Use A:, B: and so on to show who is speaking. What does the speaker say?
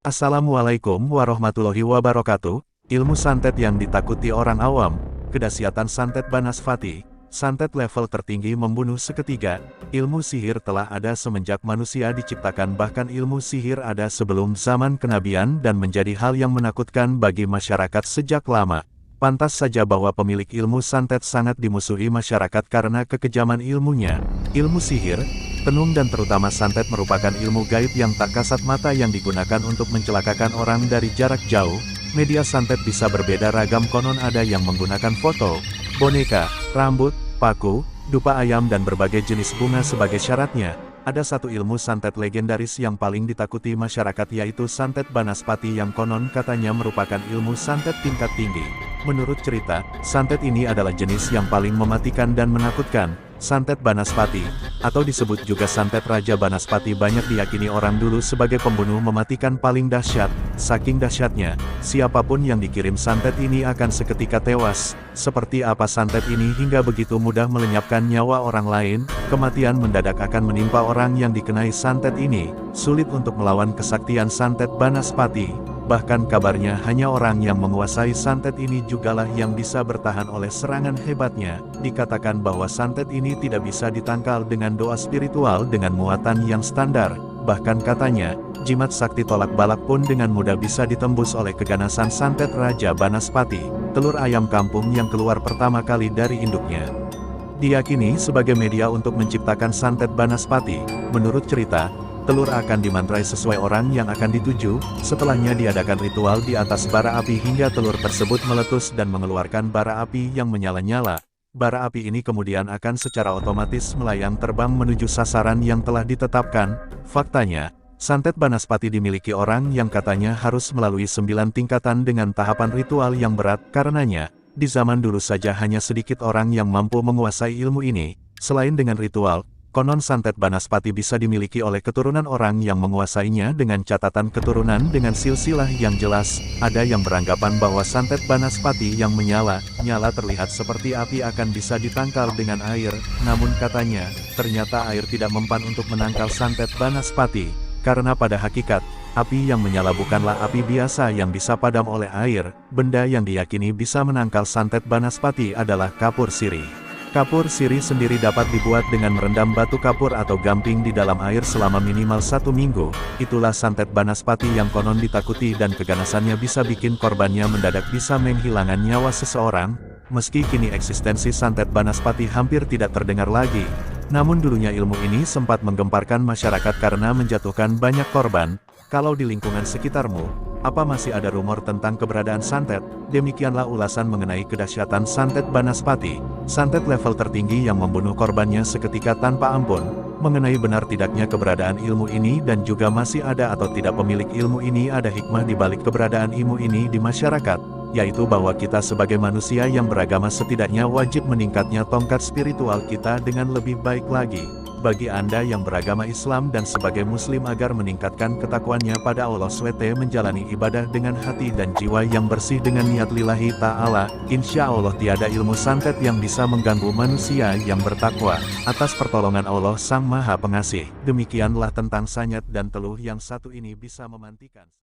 A: Assalamualaikum warahmatullahi wabarakatuh. Ilmu santet yang ditakuti orang awam, kedahsyatan santet Banaspati, santet level tertinggi membunuh seketika. Ilmu sihir telah ada semenjak manusia diciptakan, bahkan ilmu sihir ada sebelum zaman kenabian dan menjadi hal yang menakutkan bagi masyarakat sejak lama. Pantas saja bahwa pemilik ilmu santet sangat dimusuhi masyarakat karena kekejaman ilmunya. Ilmu sihir, tenung dan terutama santet merupakan ilmu gaib yang tak kasat mata yang digunakan untuk mencelakakan orang dari jarak jauh. Media santet bisa berbeda ragam, konon ada yang menggunakan foto, boneka, rambut, paku, dupa ayam dan berbagai jenis bunga sebagai syaratnya. Ada satu ilmu santet legendaris yang paling ditakuti masyarakat, yaitu santet Banaspati yang konon katanya merupakan ilmu santet tingkat tinggi. Menurut cerita, santet ini adalah jenis yang paling mematikan dan menakutkan. Santet Banaspati, atau disebut juga santet Raja Banaspati, banyak diyakini orang dulu sebagai pembunuh mematikan paling dahsyat. Saking dahsyatnya, siapapun yang dikirim santet ini akan seketika tewas. Seperti apa santet ini hingga begitu mudah melenyapkan nyawa orang lain? Kematian mendadak akan menimpa orang yang dikenai santet ini. Sulit untuk melawan kesaktian santet Banaspati. Bahkan kabarnya hanya orang yang menguasai santet ini jugalah yang bisa bertahan oleh serangan hebatnya. Dikatakan bahwa santet ini tidak bisa ditangkal dengan doa spiritual dengan muatan yang standar. Bahkan katanya, jimat sakti tolak balak pun dengan mudah bisa ditembus oleh keganasan santet Raja Banaspati, telur ayam kampung yang keluar pertama kali dari induknya. Diyakini sebagai media untuk menciptakan santet Banaspati. Menurut cerita, telur akan dimantrai sesuai orang yang akan dituju. Setelahnya diadakan ritual di atas bara api hingga telur tersebut meletus dan mengeluarkan bara api yang menyala-nyala. Bara api ini kemudian akan secara otomatis melayang terbang menuju sasaran yang telah ditetapkan. Faktanya, santet Banaspati dimiliki orang yang katanya harus melalui 9 tingkatan dengan tahapan ritual yang berat. Karenanya, di zaman dulu saja hanya sedikit orang yang mampu menguasai ilmu ini. Selain dengan ritual, konon santet Banaspati bisa dimiliki oleh keturunan orang yang menguasainya dengan catatan keturunan dengan silsilah yang jelas. Ada yang beranggapan bahwa santet Banaspati yang menyala terlihat seperti api akan bisa ditangkal dengan air. Namun katanya, ternyata air tidak mempan untuk menangkal santet Banaspati. Karena pada hakikat, api yang menyala bukanlah api biasa yang bisa padam oleh air. Benda yang diyakini bisa menangkal santet Banaspati adalah kapur sirih. Kapur sirih sendiri dapat dibuat dengan merendam batu kapur atau gamping di dalam air selama minimal 1 minggu. Itulah santet Banaspati yang konon ditakuti dan keganasannya bisa bikin korbannya mendadak bisa menghilangkan nyawa seseorang. Meski kini eksistensi santet Banaspati hampir tidak terdengar lagi, namun dulunya ilmu ini sempat menggemparkan masyarakat karena menjatuhkan banyak korban. Kalau di lingkungan sekitarmu, apa masih ada rumor tentang keberadaan santet? Demikianlah ulasan mengenai kedahsyatan santet Banaspati, santet level tertinggi yang membunuh korbannya seketika tanpa ampun. Mengenai benar tidaknya keberadaan ilmu ini dan juga masih ada atau tidak pemilik ilmu ini, ada hikmah di balik keberadaan ilmu ini di masyarakat, yaitu bahwa kita sebagai manusia yang beragama setidaknya wajib meningkatnya tongkat spiritual kita dengan lebih baik lagi. Bagi Anda yang beragama Islam dan sebagai Muslim agar meningkatkan ketakwaannya pada Allah SWT, menjalani ibadah dengan hati dan jiwa yang bersih dengan niat lillahi ta'ala, insya Allah tiada ilmu santet yang bisa mengganggu manusia yang bertakwa. Atas pertolongan Allah Sang Maha Pengasih. Demikianlah tentang sanyet dan teluh yang satu ini bisa memantikan.